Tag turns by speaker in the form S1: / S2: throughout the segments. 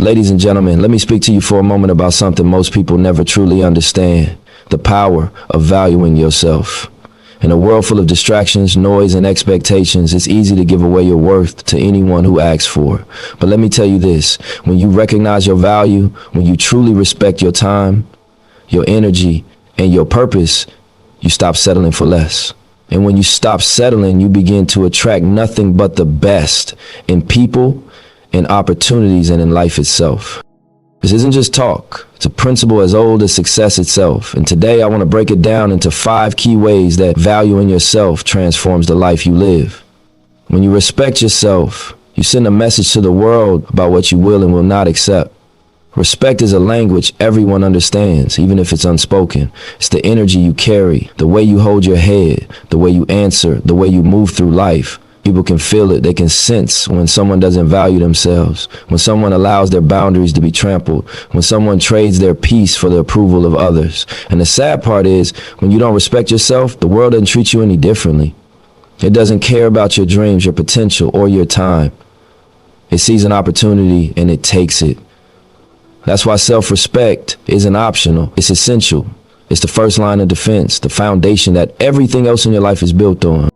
S1: Ladies and gentlemen, let me speak to you for a moment about something most people never truly understand: the power of valuing yourself. In a world full of distractions, noise, and expectations, it's easy to give away your worth to anyone who asks for it. But let me tell you this: when you recognize your value, when you truly respect your time, your energy, and your purpose, you stop settling for less. And when you stop settling, you begin to attract nothing but the best in people, in opportunities, and in life itself. This isn't just talk. It's a principle as old as success itself. And today I want to break it down into 5 key ways that valuing yourself transforms the life you live. When you respect yourself, you send a message to the world about what you will and will not accept. Respect is a language everyone understands, even if it's unspoken. It's the energy you carry, the way you hold your head, the way you answer, the way you move through life. People can feel it. They can sense when someone doesn't value themselves, when someone allows their boundaries to be trampled, when someone trades their peace for the approval of others. And the sad part is, when you don't respect yourself, the world doesn't treat you any differently. It doesn't care about your dreams, your potential, or your time. It sees an opportunity and it takes it. That's why self-respect isn't optional. It's essential. It's the first line of defense, the foundation that everything else in your life is built on.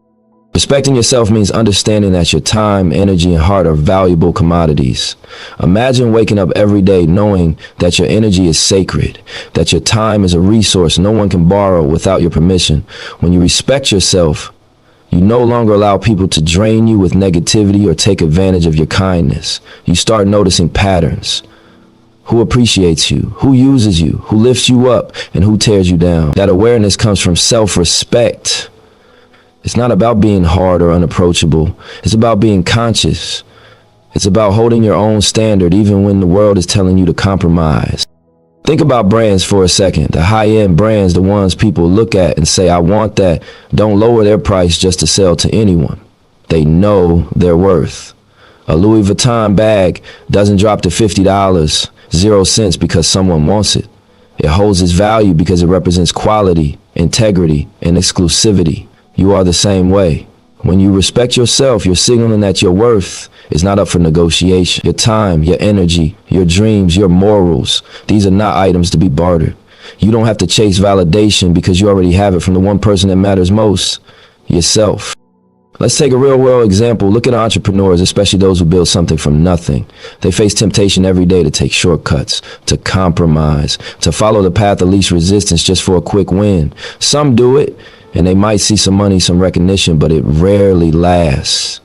S1: Respecting yourself means understanding that your time, energy, and heart are valuable commodities. Imagine waking up every day knowing that your energy is sacred, that your time is a resource no one can borrow without your permission. When you respect yourself, you no longer allow people to drain you with negativity or take advantage of your kindness. You start noticing patterns. Who appreciates you, who uses you, who lifts you up, and who tears you down. That awareness comes from self-respect. It's not about being hard or unapproachable. It's about being conscious. It's about holding your own standard even when the world is telling you to compromise. Think about brands for a second. The high-end brands, the ones people look at and say, I want that, don't lower their price just to sell to anyone. They know their worth. A Louis Vuitton bag doesn't drop to $50, 0 cents because someone wants it. It holds its value because it represents quality, integrity, and exclusivity. You are the same way. When you respect yourself, you're signaling that your worth is not up for negotiation. Your time, your energy, your dreams, your morals, these are not items to be bartered. You don't have to chase validation because you already have it from the one person that matters most, yourself. Let's take a real-world example. Look at entrepreneurs, especially those who build something from nothing. They face temptation every day to take shortcuts, to compromise, to follow the path of least resistance just for a quick win. Some do it, and they might see some money, some recognition, but it rarely lasts.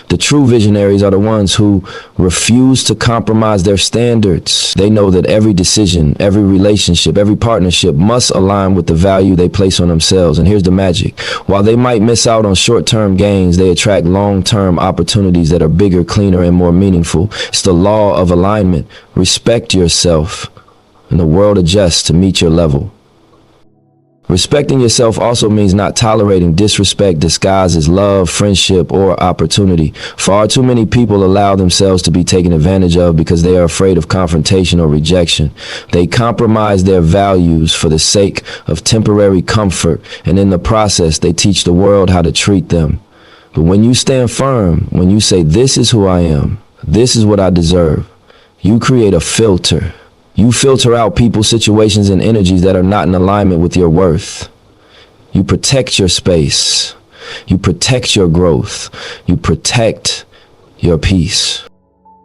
S1: The true visionaries are the ones who refuse to compromise their standards. They know that every decision, every relationship, every partnership must align with the value they place on themselves. And here's the magic. While they might miss out on short-term gains, they attract long-term opportunities that are bigger, cleaner, and more meaningful. It's the law of alignment. Respect yourself, and the world adjusts to meet your level. Respecting yourself also means not tolerating disrespect disguised as love, friendship, or opportunity. Far too many people allow themselves to be taken advantage of because they are afraid of confrontation or rejection. They compromise their values for the sake of temporary comfort, and in the process, they teach the world how to treat them. But when you stand firm, when you say, this is who I am, this is what I deserve, you create a filter. You filter out people, situations, and energies that are not in alignment with your worth. You protect your space. You protect your growth. You protect your peace.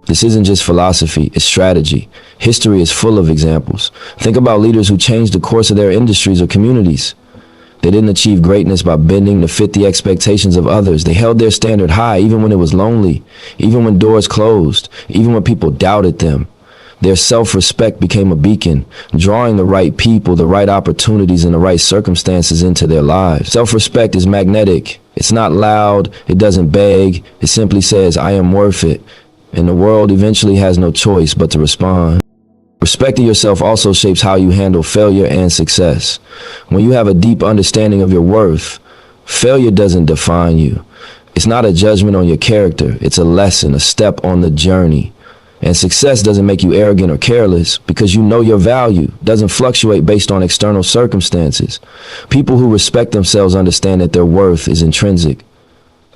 S1: This isn't just philosophy, it's strategy. History is full of examples. Think about leaders who changed the course of their industries or communities. They didn't achieve greatness by bending to fit the expectations of others. They held their standard high even when it was lonely, even when doors closed, even when people doubted them. Their self-respect became a beacon, drawing the right people, the right opportunities, and the right circumstances into their lives. Self-respect is magnetic. It's not loud. It doesn't beg. It simply says, I am worth it. And the world eventually has no choice but to respond. Respecting yourself also shapes how you handle failure and success. When you have a deep understanding of your worth, failure doesn't define you. It's not a judgment on your character. It's a lesson, a step on the journey. And success doesn't make you arrogant or careless because you know your value doesn't fluctuate based on external circumstances. People who respect themselves understand that their worth is intrinsic.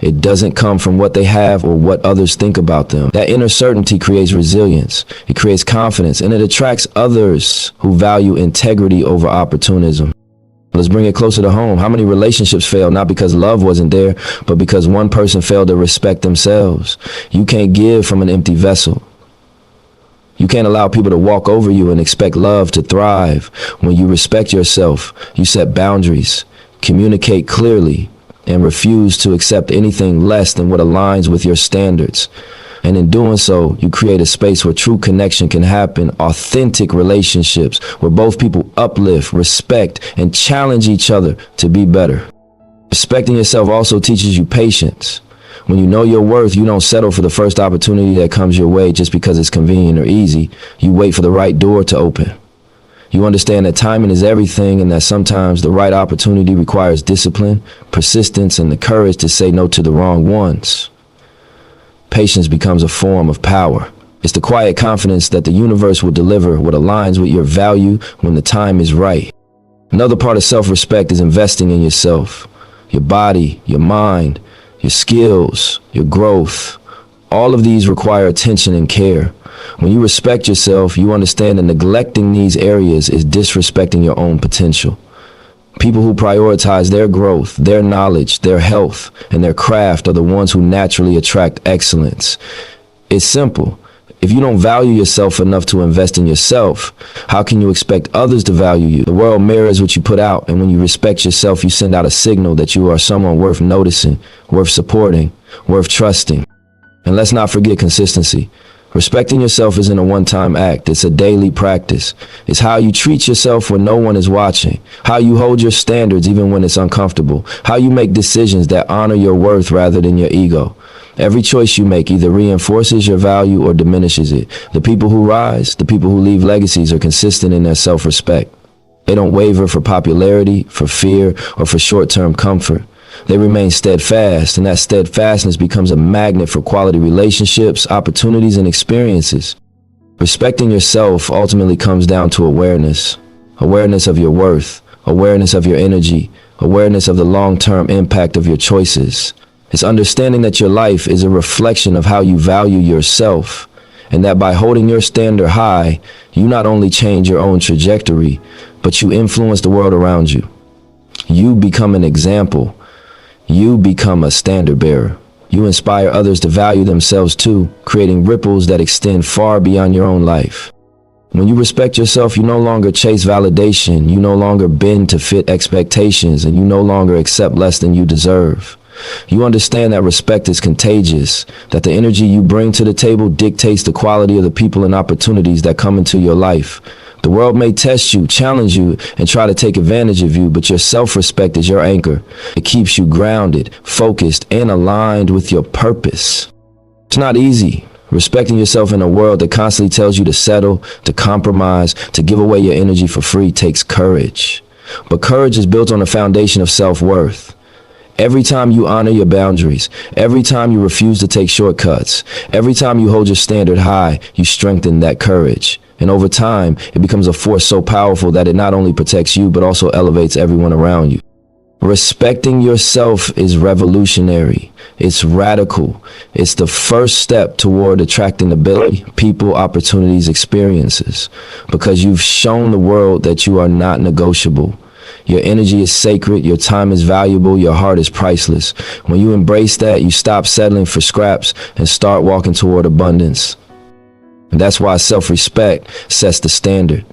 S1: It doesn't come from what they have or what others think about them. That inner certainty creates resilience, it creates confidence, and it attracts others who value integrity over opportunism. Let's bring it closer to home. How many relationships fail not because love wasn't there, but because one person failed to respect themselves? You can't give from an empty vessel. You can't allow people to walk over you and expect love to thrive. When you respect yourself, you set boundaries, communicate clearly, and refuse to accept anything less than what aligns with your standards. And in doing so, you create a space where true connection can happen, authentic relationships where both people uplift, respect, and challenge each other to be better. Respecting yourself also teaches you patience. When you know your worth, you don't settle for the first opportunity that comes your way just because it's convenient or easy. You wait for the right door to open. You understand that timing is everything and that sometimes the right opportunity requires discipline, persistence, and the courage to say no to the wrong ones. Patience becomes a form of power. It's the quiet confidence that the universe will deliver what aligns with your value when the time is right. Another part of self-respect is investing in yourself, your body, your mind, your skills, your growth. All of these require attention and care. When you respect yourself, you understand that neglecting these areas is disrespecting your own potential. People who prioritize their growth, their knowledge, their health, and their craft are the ones who naturally attract excellence. It's simple. If you don't value yourself enough to invest in yourself, how can you expect others to value you? The world mirrors what you put out, and when you respect yourself, you send out a signal that you are someone worth noticing, worth supporting, worth trusting. And let's not forget consistency. Respecting yourself isn't a one-time act, it's a daily practice. It's how you treat yourself when no one is watching, how you hold your standards even when it's uncomfortable, how you make decisions that honor your worth rather than your ego. Every choice you make either reinforces your value or diminishes it. The people who rise, the people who leave legacies are consistent in their self-respect. They don't waver for popularity, for fear, or for short-term comfort. They remain steadfast, and that steadfastness becomes a magnet for quality relationships, opportunities, and experiences. Respecting yourself ultimately comes down to awareness. Awareness of your worth, awareness of your energy, awareness of the long-term impact of your choices. It's understanding that your life is a reflection of how you value yourself, and that by holding your standard high, you not only change your own trajectory, but you influence the world around you. You become an example. You become a standard bearer. You inspire others to value themselves too, creating ripples that extend far beyond your own life. When you respect yourself, you no longer chase validation, you no longer bend to fit expectations, and you no longer accept less than you deserve. You understand that respect is contagious, that the energy you bring to the table dictates the quality of the people and opportunities that come into your life. The world may test you, challenge you, and try to take advantage of you, but your self-respect is your anchor. It keeps you grounded, focused, and aligned with your purpose. It's not easy. Respecting yourself in a world that constantly tells you to settle, to compromise, to give away your energy for free takes courage. But courage is built on a foundation of self-worth. Every time you honor your boundaries, every time you refuse to take shortcuts, every time you hold your standard high, you strengthen that courage. And over time, it becomes a force so powerful that it not only protects you, but also elevates everyone around you. Respecting yourself is revolutionary. It's radical. It's the first step toward attracting ability, people, opportunities, experiences, because you've shown the world that you are not negotiable. Your energy is sacred, your time is valuable, your heart is priceless. When you embrace that, you stop settling for scraps and start walking toward abundance. And that's why self-respect sets the standard.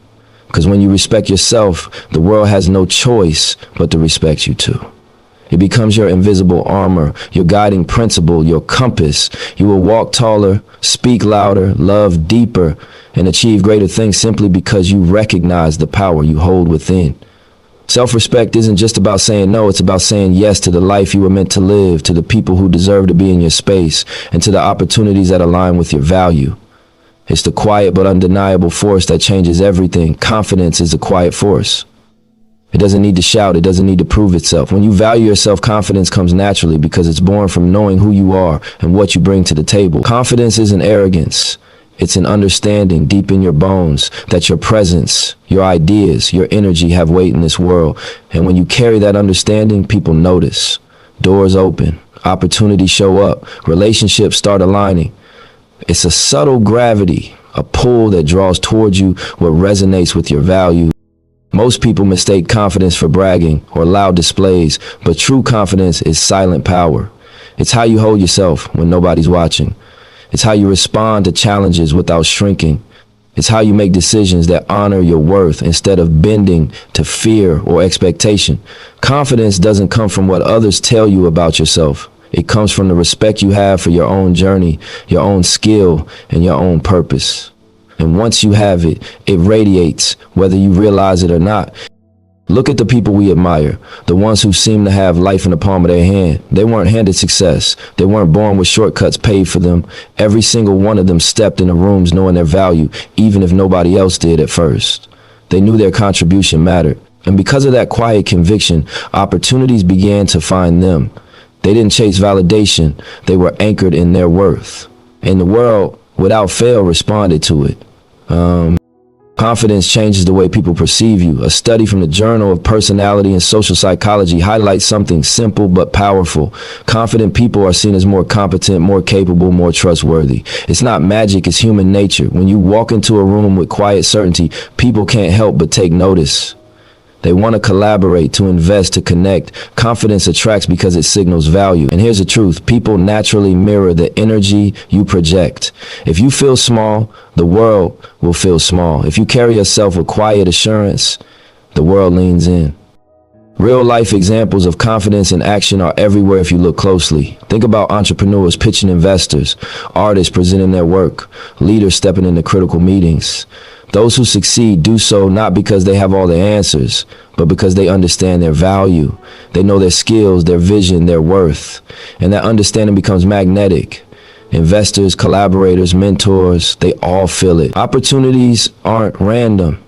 S1: Because when you respect yourself, the world has no choice but to respect you too. It becomes your invisible armor, your guiding principle, your compass. You will walk taller, speak louder, love deeper, and achieve greater things simply because you recognize the power you hold within. Self-respect isn't just about saying no, it's about saying yes to the life you were meant to live, to the people who deserve to be in your space, and to the opportunities that align with your value. It's the quiet but undeniable force that changes everything. Confidence is a quiet force. It doesn't need to shout. It doesn't need to prove itself. When you value yourself, confidence comes naturally because it's born from knowing who you are and what you bring to the table. Confidence isn't arrogance. It's an understanding deep in your bones that your presence, your ideas, your energy have weight in this world. And when you carry that understanding, people notice. Doors open, Opportunities show up. Relationships start aligning. It's a subtle gravity, a pull that draws towards you what resonates with your value. Most people mistake confidence for bragging or loud displays, but true confidence is silent power. It's how you hold yourself when nobody's watching. It's how you respond to challenges without shrinking. It's how you make decisions that honor your worth instead of bending to fear or expectation. Confidence doesn't come from what others tell you about yourself. It comes from the respect you have for your own journey, your own skill, and your own purpose. And once you have it, it radiates, whether you realize it or not. Look at the people we admire, the ones who seem to have life in the palm of their hand. They weren't handed success. They weren't born with shortcuts paid for them. Every single one of them stepped into rooms knowing their value, even if nobody else did at first. They knew their contribution mattered. And because of that quiet conviction, opportunities began to find them. They didn't chase validation. They were anchored in their worth. And the world, without fail, responded to it. Confidence changes the way people perceive you. A study from the Journal of Personality and Social Psychology highlights something simple but powerful. Confident people are seen as more competent, more capable, more trustworthy. It's not magic, it's human nature. When you walk into a room with quiet certainty, people can't help but take notice. They want to collaborate, to invest, to connect. Confidence attracts because it signals value. And here's the truth. People naturally mirror the energy you project. If you feel small, the world will feel small. If you carry yourself with quiet assurance, the world leans in. Real life examples of confidence in action are everywhere if you look closely. Think about entrepreneurs pitching investors, artists presenting their work, leaders stepping into critical meetings. Those who succeed do so not because they have all the answers, but because they understand their value. They know their skills, their vision, their worth. And that understanding becomes magnetic. Investors, collaborators, mentors, they all feel it. Opportunities aren't random.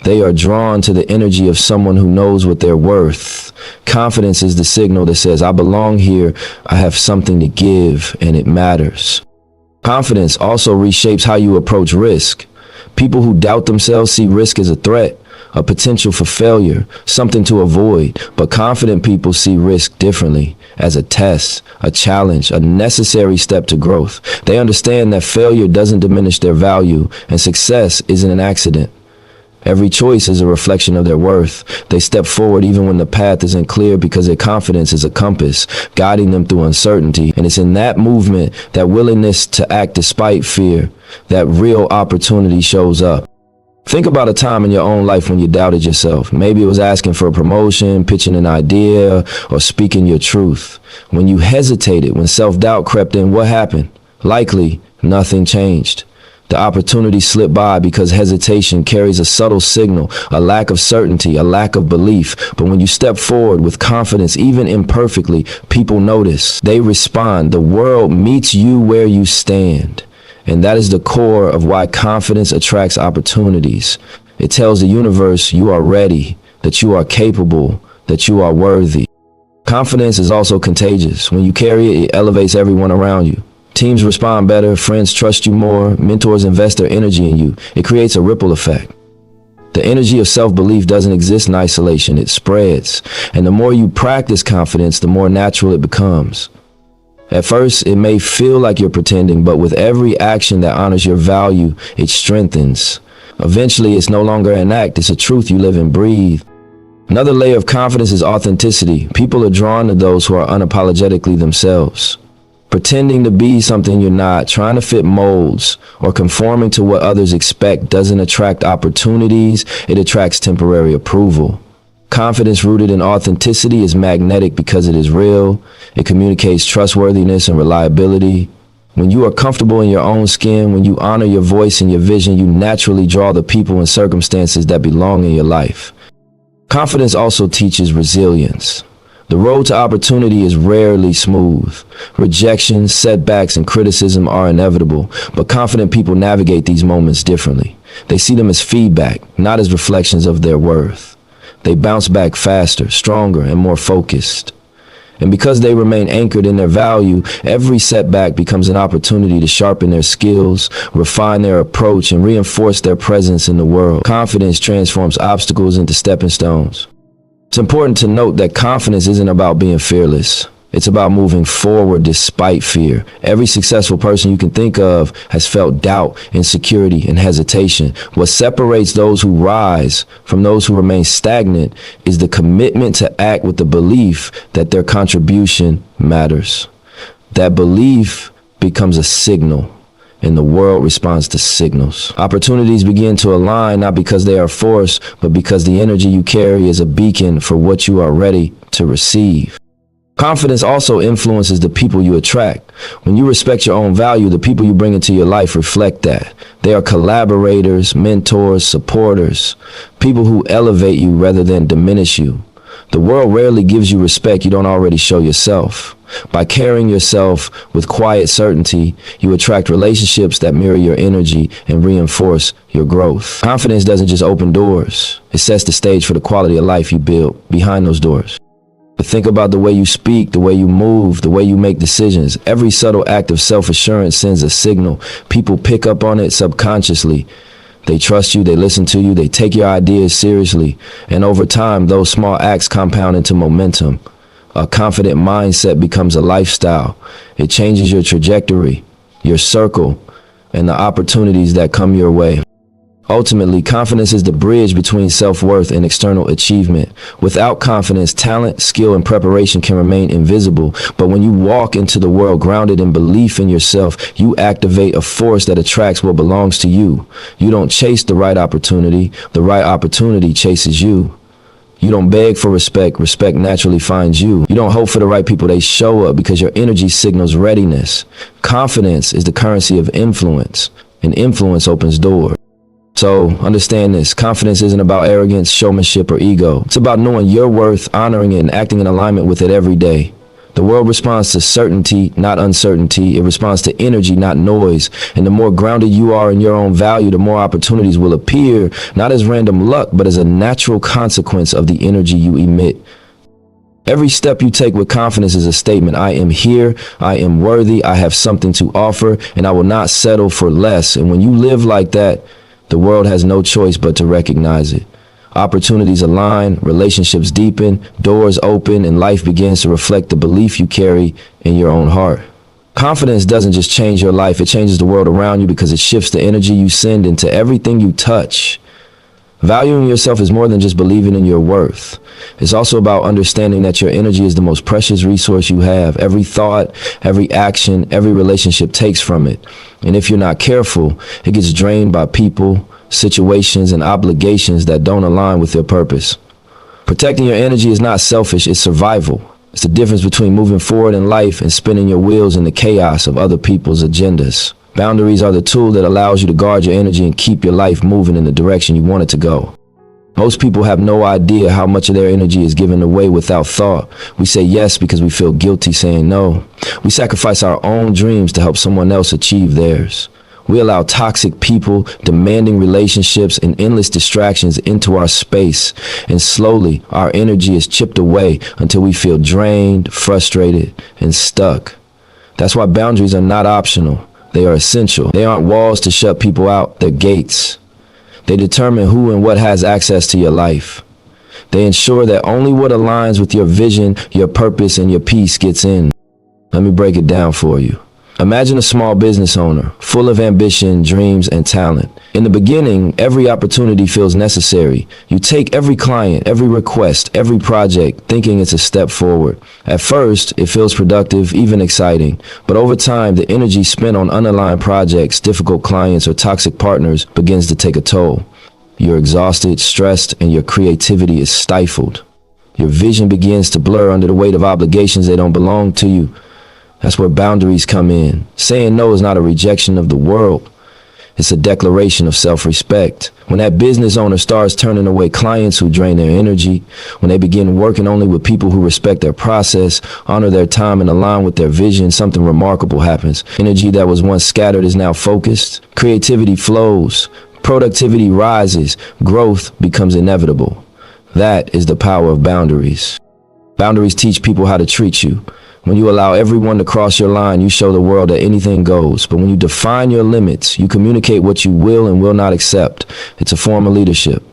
S1: They are drawn to the energy of someone who knows what they're worth. Confidence is the signal that says, I belong here, I have something to give, and it matters. Confidence also reshapes how you approach risk. People who doubt themselves see risk as a threat, a potential for failure, something to avoid. But confident people see risk differently, as a test, a challenge, a necessary step to growth. They understand that failure doesn't diminish their value, and success isn't an accident. Every choice is a reflection of their worth. They step forward even when the path isn't clear because their confidence is a compass, guiding them through uncertainty. And it's in that movement, that willingness to act despite fear, that real opportunity shows up. Think about a time in your own life when you doubted yourself. Maybe it was asking for a promotion, pitching an idea, or speaking your truth. When you hesitated, when self-doubt crept in, what happened? Likely, nothing changed. The opportunity slipped by because hesitation carries a subtle signal, a lack of certainty, a lack of belief. But when you step forward with confidence, even imperfectly, people notice. They respond. The world meets you where you stand. And that is the core of why confidence attracts opportunities. It tells the universe you are ready, that you are capable, that you are worthy. Confidence is also contagious. When you carry it, it elevates everyone around you. Teams respond better, friends trust you more, mentors invest their energy in you. It creates a ripple effect. The energy of self-belief doesn't exist in isolation, it spreads. And the more you practice confidence, the more natural it becomes. At first, it may feel like you're pretending, but with every action that honors your value, it strengthens. Eventually, it's no longer an act, it's a truth you live and breathe. Another layer of confidence is authenticity. People are drawn to those who are unapologetically themselves. Pretending to be something you're not, trying to fit molds, or conforming to what others expect doesn't attract opportunities, it attracts temporary approval. Confidence rooted in authenticity is magnetic because it is real. It communicates trustworthiness and reliability. When you are comfortable in your own skin, when you honor your voice and your vision, you naturally draw the people and circumstances that belong in your life. Confidence also teaches resilience. The road to opportunity is rarely smooth. Rejection, setbacks, and criticism are inevitable, but confident people navigate these moments differently. They see them as feedback, not as reflections of their worth. They bounce back faster, stronger, and more focused. And because they remain anchored in their value, every setback becomes an opportunity to sharpen their skills, refine their approach, and reinforce their presence in the world. Confidence transforms obstacles into stepping stones. It's important to note that confidence isn't about being fearless. It's about moving forward despite fear. Every successful person you can think of has felt doubt, insecurity, and hesitation. What separates those who rise from those who remain stagnant is the commitment to act with the belief that their contribution matters. That belief becomes a signal, and the world responds to signals. Opportunities begin to align not because they are forced, but because the energy you carry is a beacon for what you are ready to receive. Confidence also influences the people you attract. When you respect your own value, the people you bring into your life reflect that. They are collaborators, mentors, supporters, people who elevate you rather than diminish you. The world rarely gives you respect you don't already show yourself. By carrying yourself with quiet certainty, you attract relationships that mirror your energy and reinforce your growth. Confidence doesn't just open doors. It sets the stage for the quality of life you build behind those doors. But think about the way you speak, the way you move, the way you make decisions. Every subtle act of self-assurance sends a signal. People pick up on it subconsciously. They trust you, they listen to you, they take your ideas seriously. And over time, those small acts compound into momentum. A confident mindset becomes a lifestyle. It changes your trajectory, your circle, and the opportunities that come your way. Ultimately, confidence is the bridge between self-worth and external achievement. Without confidence, talent, skill, and preparation can remain invisible. But when you walk into the world grounded in belief in yourself, you activate a force that attracts what belongs to you. You don't chase the right opportunity chases you. You don't beg for respect naturally finds you. You don't hope for the right people, they show up because your energy signals readiness. Confidence is the currency of influence, and influence opens doors. So understand this, confidence isn't about arrogance, showmanship, or ego. It's about knowing your worth, honoring it, and acting in alignment with it every day. The world responds to certainty, not uncertainty. It responds to energy, not noise. And the more grounded you are in your own value, the more opportunities will appear, not as random luck, but as a natural consequence of the energy you emit. Every step you take with confidence is a statement. I am here, I am worthy, I have something to offer, and I will not settle for less. And when you live like that, the world has no choice but to recognize it. Opportunities align, relationships deepen, doors open, and life begins to reflect the belief you carry in your own heart. Confidence doesn't just change your life, it changes the world around you because it shifts the energy you send into everything you touch. Valuing yourself is more than just believing in your worth. It's also about understanding that your energy is the most precious resource you have. Every thought, every action, every relationship takes from it. And if you're not careful, it gets drained by people, situations, and obligations that don't align with your purpose. Protecting your energy is not selfish, it's survival. It's the difference between moving forward in life and spinning your wheels in the chaos of other people's agendas. Boundaries are the tool that allows you to guard your energy and keep your life moving in the direction you want it to go. Most people have no idea how much of their energy is given away without thought. We say yes because we feel guilty saying no. We sacrifice our own dreams to help someone else achieve theirs. We allow toxic people, demanding relationships, and endless distractions into our space. And slowly, our energy is chipped away until we feel drained, frustrated, and stuck. That's why boundaries are not optional. They are essential. They aren't walls to shut people out, they're gates. They determine who and what has access to your life. They ensure that only what aligns with your vision, your purpose, and your peace gets in. Let me break it down for you. Imagine a small business owner, full of ambition, dreams, and talent. In the beginning, every opportunity feels necessary. You take every client, every request, every project, thinking it's a step forward. At first, it feels productive, even exciting. But over time, the energy spent on unaligned projects, difficult clients, or toxic partners begins to take a toll. You're exhausted, stressed, and your creativity is stifled. Your vision begins to blur under the weight of obligations that don't belong to you. That's where boundaries come in. Saying no is not a rejection of the world. It's a declaration of self-respect. When that business owner starts turning away clients who drain their energy, when they begin working only with people who respect their process, honor their time, and align with their vision, something remarkable happens. Energy that was once scattered is now focused. Creativity flows. Productivity rises. Growth becomes inevitable. That is the power of boundaries. Boundaries teach people how to treat you. When you allow everyone to cross your line, you show the world that anything goes. But when you define your limits, you communicate what you will and will not accept. It's a form of leadership.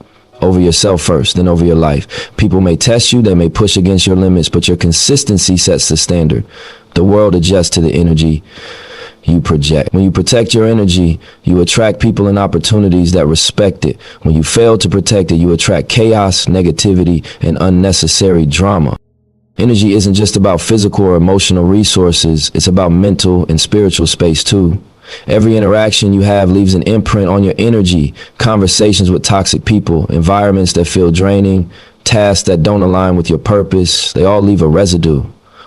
S1: over yourself first, then over your life. People may test you, they may push against your limits, but your consistency sets the standard. The world adjusts to the energy you project. When you protect your energy, you attract people and opportunities that respect it. When you fail to protect it, you attract chaos, negativity, and unnecessary drama. Energy isn't just about physical or emotional resources, it's about mental and spiritual space too. Every interaction you have leaves an imprint on your energy. Conversations with toxic people, environments that feel draining, tasks that don't align with your purpose, they all leave a residue.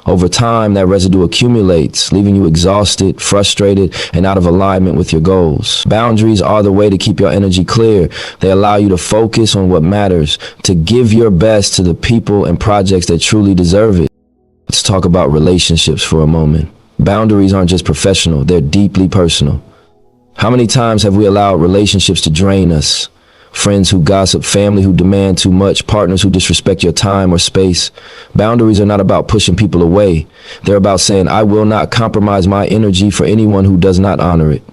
S1: Over time, that residue accumulates, leaving you exhausted, frustrated, and out of alignment with your goals. Boundaries are the way to keep your energy clear. They allow you to focus on what matters, to give your best to the people and projects that truly deserve it. Let's talk about relationships for a moment. Boundaries aren't just professional, they're deeply personal. How many times have we allowed relationships to drain us? Friends who gossip, family who demand too much, partners who disrespect your time or space. Boundaries are not about pushing people away. They're about saying, I will not compromise my energy for anyone who does not honor it.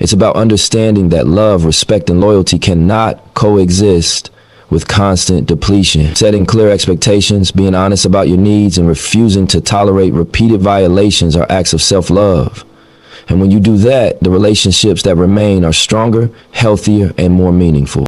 S1: It's about understanding that love, respect, and loyalty cannot coexist with constant depletion. Setting clear expectations, being honest about your needs, and refusing to tolerate repeated violations are acts of self-love. And when you do that, the relationships that remain are stronger, healthier, and more meaningful.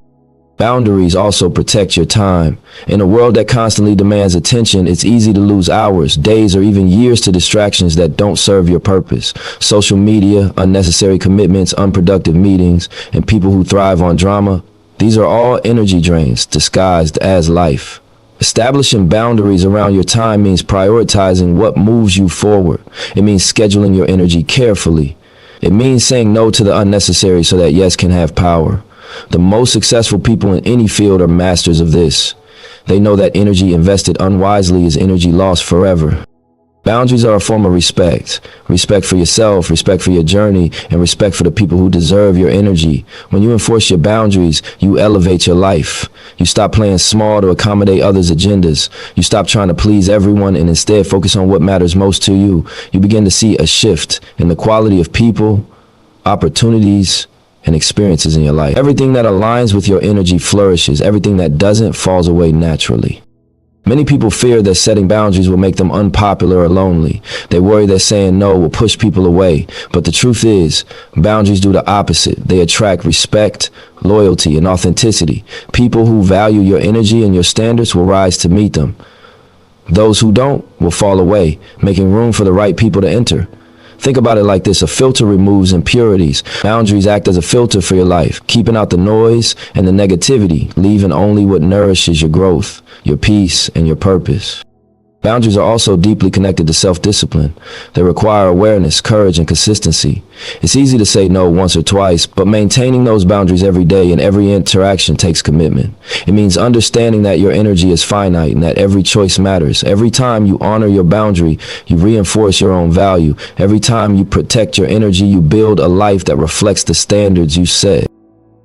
S1: Boundaries also protect your time. In a world that constantly demands attention, it's easy to lose hours, days, or even years to distractions that don't serve your purpose. Social media, unnecessary commitments, unproductive meetings, and people who thrive on drama. These are all energy drains disguised as life. Establishing boundaries around your time means prioritizing what moves you forward. It means scheduling your energy carefully. It means saying no to the unnecessary so that yes can have power. The most successful people in any field are masters of this. They know that energy invested unwisely is energy lost forever. Boundaries are a form of respect. Respect for yourself, respect for your journey, and respect for the people who deserve your energy. When you enforce your boundaries, you elevate your life. You stop playing small to accommodate others' agendas. You stop trying to please everyone and instead focus on what matters most to you. You begin to see a shift in the quality of people, opportunities, and experiences in your life. Everything that aligns with your energy flourishes. Everything that doesn't falls away naturally. Many people fear that setting boundaries will make them unpopular or lonely. They worry that saying no will push people away. But the truth is, boundaries do the opposite. They attract respect, loyalty, and authenticity. People who value your energy and your standards will rise to meet them. Those who don't will fall away, making room for the right people to enter. Think about it like this. A filter removes impurities. Boundaries act as a filter for your life, keeping out the noise and the negativity, leaving only what nourishes your growth, your peace, and your purpose. Boundaries are also deeply connected to self-discipline. They require awareness, courage, and consistency. It's easy to say no once or twice, but maintaining those boundaries every day and every interaction takes commitment. It means understanding that your energy is finite and that every choice matters. Every time you honor your boundary, you reinforce your own value. Every time you protect your energy, you build a life that reflects the standards you set.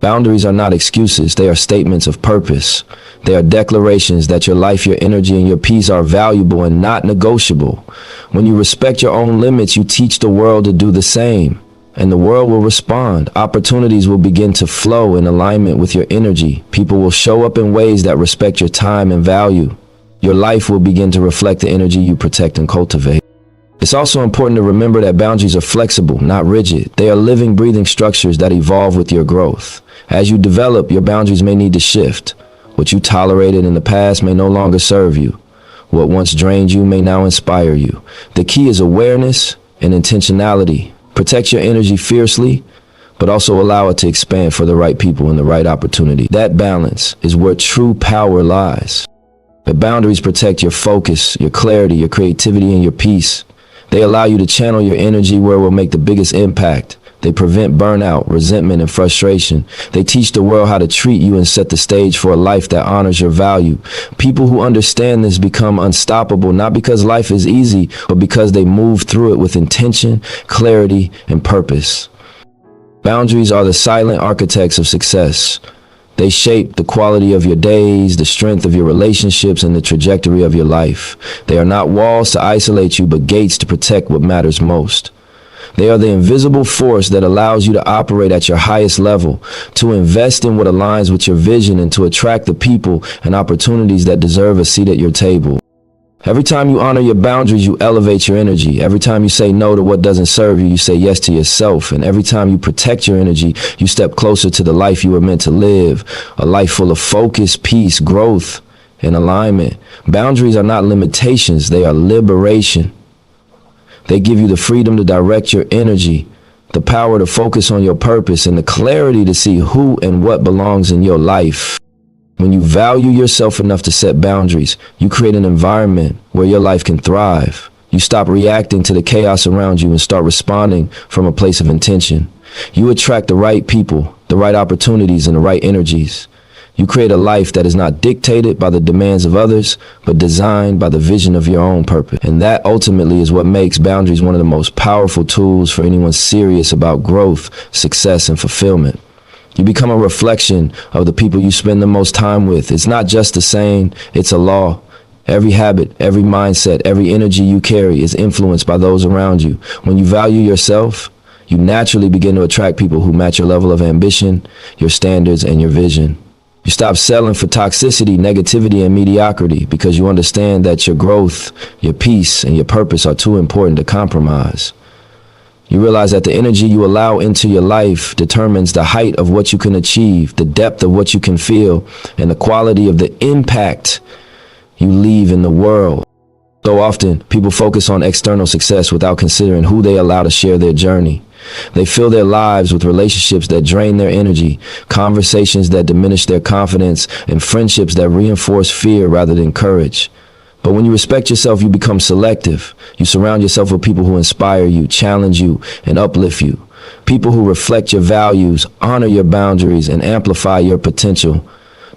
S1: Boundaries are not excuses, they are statements of purpose. They are declarations that your life, your energy, and your peace are valuable and not negotiable. When you respect your own limits, you teach the world to do the same. And the world will respond. Opportunities will begin to flow in alignment with your energy. People will show up in ways that respect your time and value. Your life will begin to reflect the energy you protect and cultivate. It's also important to remember that boundaries are flexible, not rigid. They are living, breathing structures that evolve with your growth. As you develop, your boundaries may need to shift. What you tolerated in the past may no longer serve you. What once drained you may now inspire you. The key is awareness and intentionality. Protect your energy fiercely, but also allow it to expand for the right people and the right opportunity. That balance is where true power lies. The boundaries protect your focus, your clarity, your creativity, and your peace. They allow you to channel your energy where it will make the biggest impact. They prevent burnout, resentment, and frustration. They teach the world how to treat you and set the stage for a life that honors your value. People who understand this become unstoppable, not because life is easy, but because they move through it with intention, clarity, and purpose. Boundaries are the silent architects of success. They shape the quality of your days, the strength of your relationships, and the trajectory of your life. They are not walls to isolate you, but gates to protect what matters most. They are the invisible force that allows you to operate at your highest level, to invest in what aligns with your vision, and to attract the people and opportunities that deserve a seat at your table. Every time you honor your boundaries, you elevate your energy. Every time you say no to what doesn't serve you, you say yes to yourself. And every time you protect your energy, you step closer to the life you were meant to live, a life full of focus, peace, growth, and alignment. Boundaries are not limitations, they are liberation. They give you the freedom to direct your energy, the power to focus on your purpose, and the clarity to see who and what belongs in your life. When you value yourself enough to set boundaries, you create an environment where your life can thrive. You stop reacting to the chaos around you and start responding from a place of intention. You attract the right people, the right opportunities, and the right energies. You create a life that is not dictated by the demands of others, but designed by the vision of your own purpose. And that ultimately is what makes boundaries one of the most powerful tools for anyone serious about growth, success, and fulfillment. You become a reflection of the people you spend the most time with. It's not just a saying, it's a law. Every habit, every mindset, every energy you carry is influenced by those around you. When you value yourself, you naturally begin to attract people who match your level of ambition, your standards, and your vision. You stop settling for toxicity, negativity, and mediocrity because you understand that your growth, your peace, and your purpose are too important to compromise. You realize that the energy you allow into your life determines the height of what you can achieve, the depth of what you can feel, and the quality of the impact you leave in the world. So often, people focus on external success without considering who they allow to share their journey. They fill their lives with relationships that drain their energy, conversations that diminish their confidence, and friendships that reinforce fear rather than courage. But when you respect yourself, you become selective. You surround yourself with people who inspire you, challenge you, and uplift you. People who reflect your values, honor your boundaries, and amplify your potential.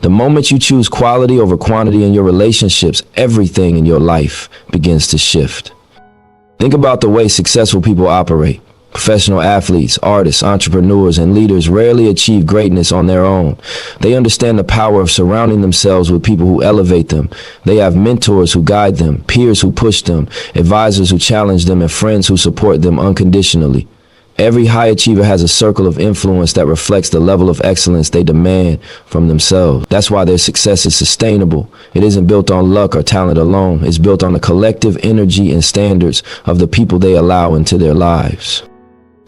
S1: The moment you choose quality over quantity in your relationships, everything in your life begins to shift. Think about the way successful people operate. Professional athletes, artists, entrepreneurs, and leaders rarely achieve greatness on their own. They understand the power of surrounding themselves with people who elevate them. They have mentors who guide them, peers who push them, advisors who challenge them, and friends who support them unconditionally. Every high achiever has a circle of influence that reflects the level of excellence they demand from themselves. That's why their success is sustainable. It isn't built on luck or talent alone. It's built on the collective energy and standards of the people they allow into their lives.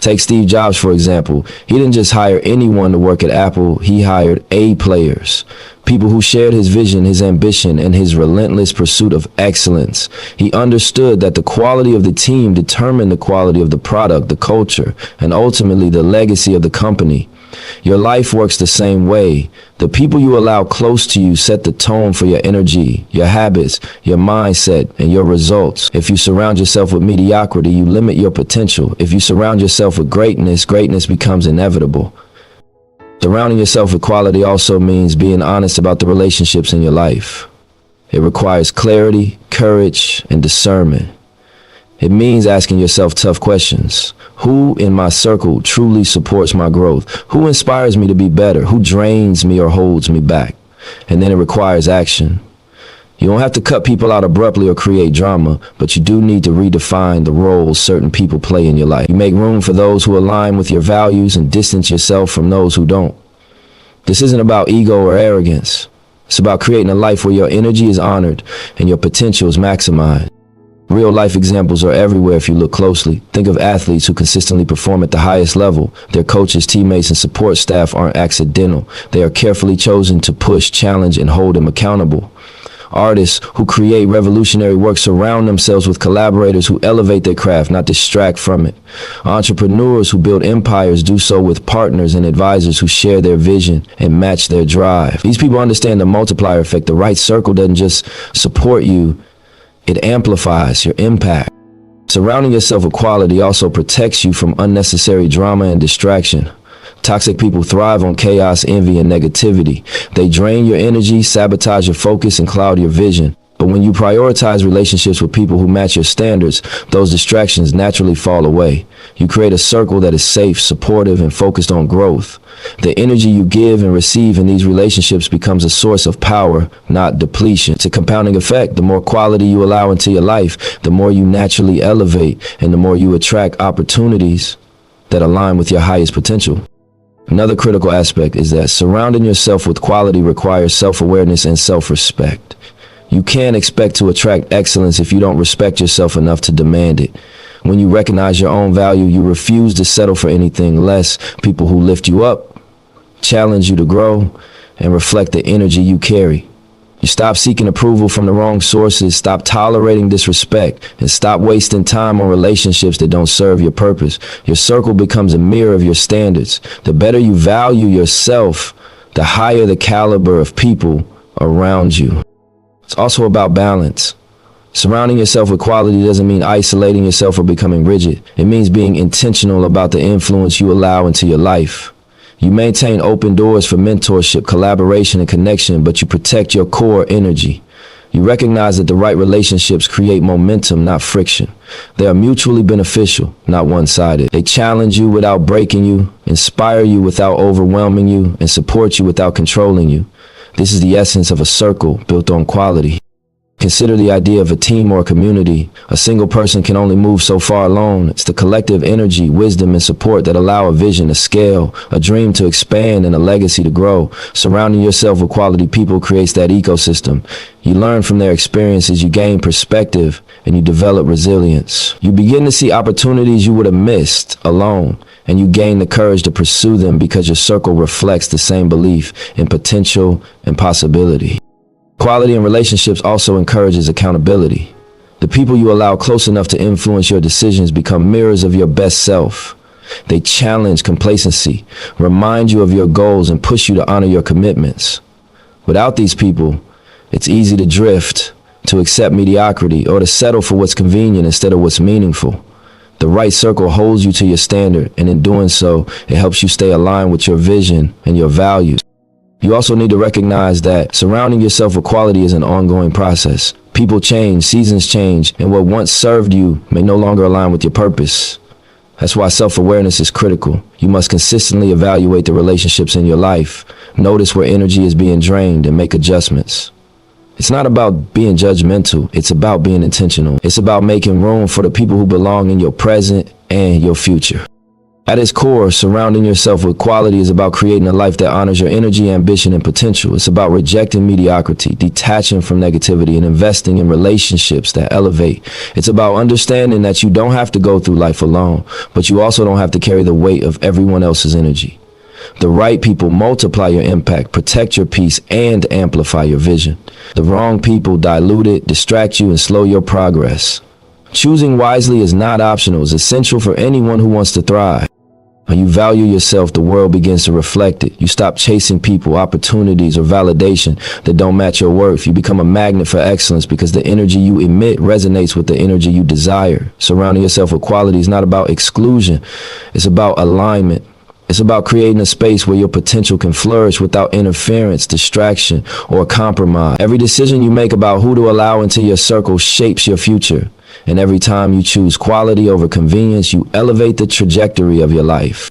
S1: Take Steve Jobs, for example. He didn't just hire anyone to work at Apple. He hired A players, people who shared his vision, his ambition, and his relentless pursuit of excellence. He understood that the quality of the team determined the quality of the product, the culture, and ultimately the legacy of the company. Your life works the same way. The people you allow close to you set the tone for your energy, your habits, your mindset, and your results. If you surround yourself with mediocrity, you limit your potential. If you surround yourself with greatness, greatness becomes inevitable. Surrounding yourself with quality also means being honest about the relationships in your life. It requires clarity, courage, and discernment. It means asking yourself tough questions. Who in my circle truly supports my growth? Who inspires me to be better? Who drains me or holds me back? And then it requires action. You don't have to cut people out abruptly or create drama, but you do need to redefine the roles certain people play in your life. You make room for those who align with your values and distance yourself from those who don't. This isn't about ego or arrogance. It's about creating a life where your energy is honored and your potential is maximized. Real life examples are everywhere if you look closely. Think of athletes who consistently perform at the highest level. Their coaches, teammates, and support staff aren't accidental. They are carefully chosen to push, challenge, and hold them accountable. Artists who create revolutionary work surround themselves with collaborators who elevate their craft, not distract from it. Entrepreneurs who build empires do so with partners and advisors who share their vision and match their drive. These people understand the multiplier effect. The right circle doesn't just support you, it amplifies your impact. Surrounding yourself with quality also protects you from unnecessary drama and distraction. Toxic people thrive on chaos, envy, and negativity. They drain your energy, sabotage your focus, and cloud your vision. But when you prioritize relationships with people who match your standards, those distractions naturally fall away. You create a circle that is safe, supportive, and focused on growth. The energy you give and receive in these relationships becomes a source of power, not depletion. It's a compounding effect. The more quality you allow into your life, the more you naturally elevate, and the more you attract opportunities that align with your highest potential. Another critical aspect is that surrounding yourself with quality requires self-awareness and self-respect. You can't expect to attract excellence if you don't respect yourself enough to demand it. When you recognize your own value, you refuse to settle for anything less. People who lift you up, challenge you to grow, and reflect the energy you carry. You stop seeking approval from the wrong sources, stop tolerating disrespect, and stop wasting time on relationships that don't serve your purpose. Your circle becomes a mirror of your standards. The better you value yourself, the higher the caliber of people around you. It's also about balance. Surrounding yourself with quality doesn't mean isolating yourself or becoming rigid. It means being intentional about the influence you allow into your life. You maintain open doors for mentorship, collaboration, and connection, but you protect your core energy. You recognize that the right relationships create momentum, not friction. They are mutually beneficial, not one-sided. They challenge you without breaking you, inspire you without overwhelming you, and support you without controlling you. This is the essence of a circle built on quality. Consider the idea of a team or a community. A single person can only move so far alone. It's the collective energy, wisdom, and support that allow a vision to scale, a dream to expand, and a legacy to grow. Surrounding yourself with quality people creates that ecosystem. You learn from their experiences, you gain perspective, and you develop resilience. You begin to see opportunities you would have missed alone, and you gain the courage to pursue them because your circle reflects the same belief in potential and possibility. Quality in relationships also encourages accountability. The people you allow close enough to influence your decisions become mirrors of your best self. They challenge complacency, remind you of your goals, and push you to honor your commitments. Without these people, it's easy to drift, to accept mediocrity, or to settle for what's convenient instead of what's meaningful. The right circle holds you to your standard, and in doing so, it helps you stay aligned with your vision and your values. You also need to recognize that surrounding yourself with quality is an ongoing process. People change, seasons change, and what once served you may no longer align with your purpose. That's why self-awareness is critical. You must consistently evaluate the relationships in your life, notice where energy is being drained, and make adjustments. It's not about being judgmental, it's about being intentional. It's about making room for the people who belong in your present and your future. At its core, surrounding yourself with quality is about creating a life that honors your energy, ambition, and potential. It's about rejecting mediocrity, detaching from negativity, and investing in relationships that elevate. It's about understanding that you don't have to go through life alone, but you also don't have to carry the weight of everyone else's energy. The right people multiply your impact, protect your peace, and amplify your vision. The wrong people dilute it, distract you, and slow your progress. Choosing wisely is not optional. It's essential for anyone who wants to thrive. When you value yourself, the world begins to reflect it. You stop chasing people, opportunities, or validation that don't match your worth. You become a magnet for excellence because the energy you emit resonates with the energy you desire. Surrounding yourself with quality is not about exclusion. It's about alignment. It's about creating a space where your potential can flourish without interference, distraction, or compromise. Every decision you make about who to allow into your circle shapes your future. And every time you choose quality over convenience, you elevate the trajectory of your life.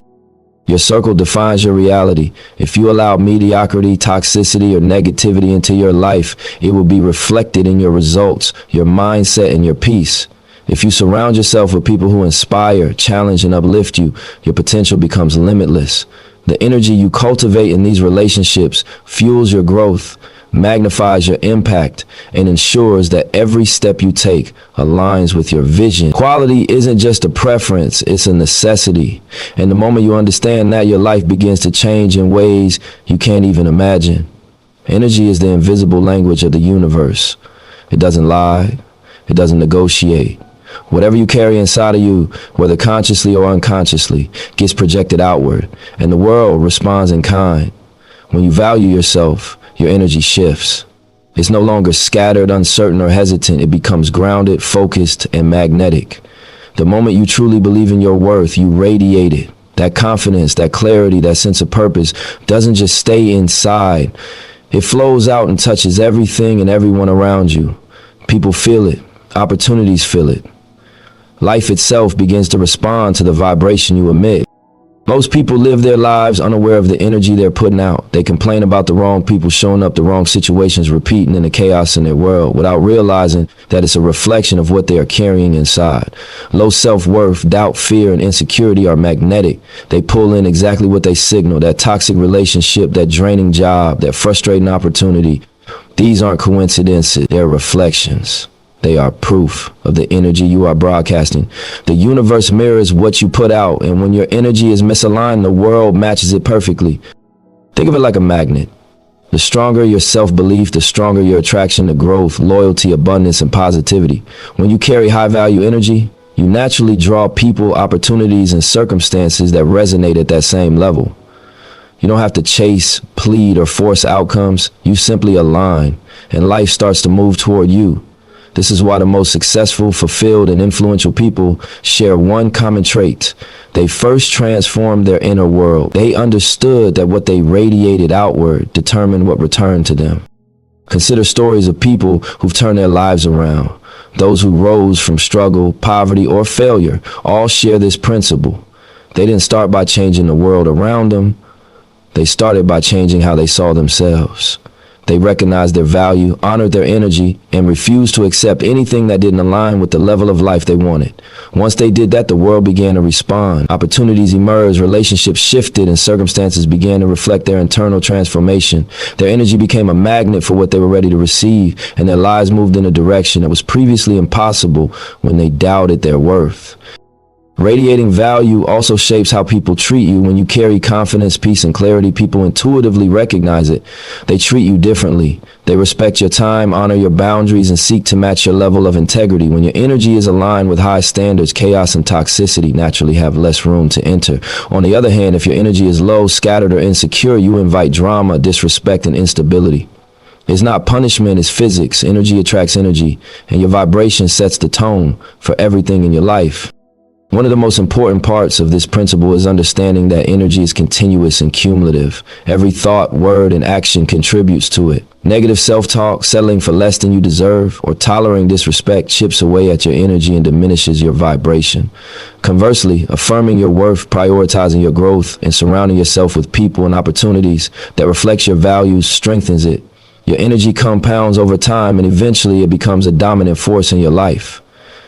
S1: Your circle defines your reality. If you allow mediocrity, toxicity, or negativity into your life, it will be reflected in your results, your mindset, and your peace. If you surround yourself with people who inspire, challenge, and uplift you, your potential becomes limitless. The energy you cultivate in these relationships fuels your growth, magnifies your impact, and ensures that every step you take aligns with your vision. Quality isn't just a preference, it's a necessity. And the moment you understand that, your life begins to change in ways you can't even imagine. Energy is the invisible language of the universe. It doesn't lie, it doesn't negotiate. Whatever you carry inside of you, whether consciously or unconsciously, gets projected outward, and the world responds in kind. When you value yourself, your energy shifts. It's no longer scattered, uncertain, or hesitant. It becomes grounded, focused, and magnetic. The moment you truly believe in your worth, you radiate it. That confidence, that clarity, that sense of purpose doesn't just stay inside. It flows out and touches everything and everyone around you. People feel it. Opportunities feel it. Life itself begins to respond to the vibration you emit. Most people live their lives unaware of the energy they're putting out. They complain about the wrong people showing up, the wrong situations repeating, and the chaos in their world without realizing that it's a reflection of what they are carrying inside. Low self-worth, doubt, fear, and insecurity are magnetic. They pull in exactly what they signal: that toxic relationship, that draining job, that frustrating opportunity. These aren't coincidences, they're reflections. They are proof of the energy you are broadcasting. The universe mirrors what you put out, and when your energy is misaligned, the world matches it perfectly. Think of it like a magnet. The stronger your self-belief, the stronger your attraction to growth, loyalty, abundance, and positivity. When you carry high-value energy, you naturally draw people, opportunities, and circumstances that resonate at that same level. You don't have to chase, plead, or force outcomes. You simply align, and life starts to move toward you. This is why the most successful, fulfilled, and influential people share one common trait. They first transformed their inner world. They understood that what they radiated outward determined what returned to them. Consider stories of people who've turned their lives around. Those who rose from struggle, poverty, or failure all share this principle. They didn't start by changing the world around them. They started by changing how they saw themselves. They recognized their value, honored their energy, and refused to accept anything that didn't align with the level of life they wanted. Once they did that, the world began to respond. Opportunities emerged, relationships shifted, and circumstances began to reflect their internal transformation. Their energy became a magnet for what they were ready to receive, and their lives moved in a direction that was previously impossible when they doubted their worth. Radiating value also shapes how people treat you. When you carry confidence, peace, and clarity, people intuitively recognize it. They treat you differently. They respect your time, honor your boundaries, and seek to match your level of integrity. When your energy is aligned with high standards, chaos and toxicity naturally have less room to enter. On the other hand, if your energy is low, scattered, or insecure, you invite drama, disrespect, and instability. It's not punishment, it's physics. Energy attracts energy, and your vibration sets the tone for everything in your life. One of the most important parts of this principle is understanding that energy is continuous and cumulative. Every thought, word, and action contributes to it. Negative self-talk, settling for less than you deserve, or tolerating disrespect chips away at your energy and diminishes your vibration. Conversely, affirming your worth, prioritizing your growth, and surrounding yourself with people and opportunities that reflects your values strengthens it. Your energy compounds over time, and eventually it becomes a dominant force in your life.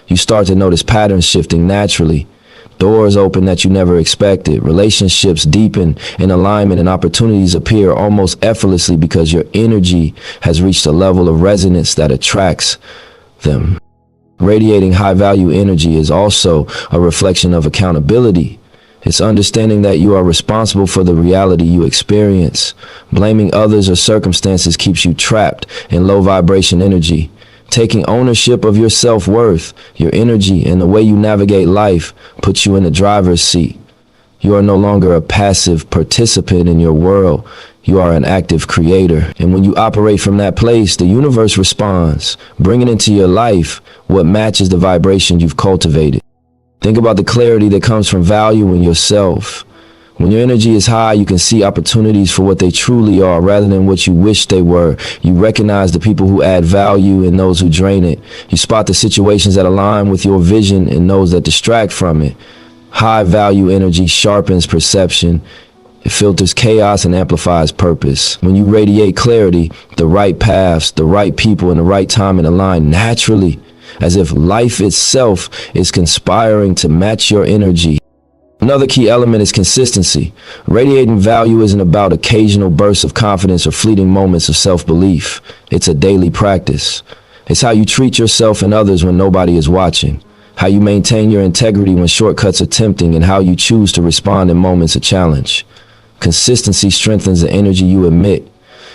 S1: You start to notice patterns shifting naturally. Doors open that you never expected. Relationships deepen in alignment, and opportunities appear almost effortlessly because your energy has reached a level of resonance that attracts them. Radiating high-value energy is also a reflection of accountability. It's understanding that you are responsible for the reality you experience. Blaming others or circumstances keeps you trapped in low-vibration energy. Taking ownership of your self-worth, your energy, and the way you navigate life puts you in the driver's seat. You are no longer a passive participant in your world. You are an active creator. And when you operate from that place, the universe responds, bringing into your life what matches the vibration you've cultivated. Think about the clarity that comes from valuing yourself. When your energy is high, you can see opportunities for what they truly are rather than what you wish they were. You recognize the people who add value and those who drain it. You spot the situations that align with your vision and those that distract from it. High value energy sharpens perception. It filters chaos and amplifies purpose. When you radiate clarity, the right paths, the right people, and the right timing align naturally, as if life itself is conspiring to match your energy. Another key element is consistency. Radiating value isn't about occasional bursts of confidence or fleeting moments of self-belief. It's a daily practice. It's how you treat yourself and others when nobody is watching, how you maintain your integrity when shortcuts are tempting, and how you choose to respond in moments of challenge. Consistency strengthens the energy you emit.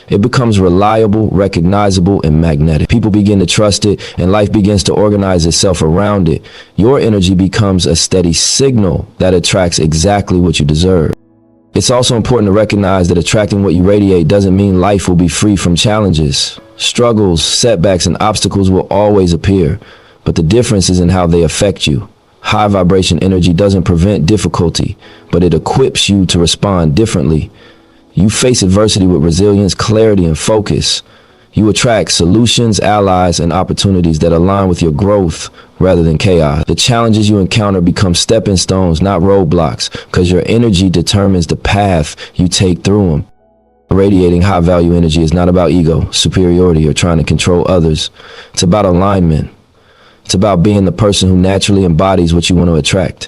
S1: It becomes reliable, recognizable, and magnetic. People begin to trust it, and life begins to organize itself around it. Your energy becomes a steady signal that attracts exactly what you deserve. It's also important to recognize that attracting what you radiate doesn't mean life will be free from challenges. Struggles, setbacks, and obstacles will always appear, but the difference is in how they affect you. High vibration energy doesn't prevent difficulty, but it equips you to respond differently. You face adversity with resilience, clarity, and focus. You attract solutions, allies, and opportunities that align with your growth rather than chaos. The challenges you encounter become stepping stones, not roadblocks, because your energy determines the path you take through them. Radiating high-value energy is not about ego, superiority, or trying to control others. It's about alignment. It's about being the person who naturally embodies what you want to attract.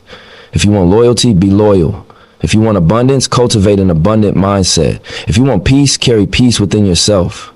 S1: If you want loyalty, be loyal. If you want abundance, cultivate an abundant mindset. If you want peace, carry peace within yourself.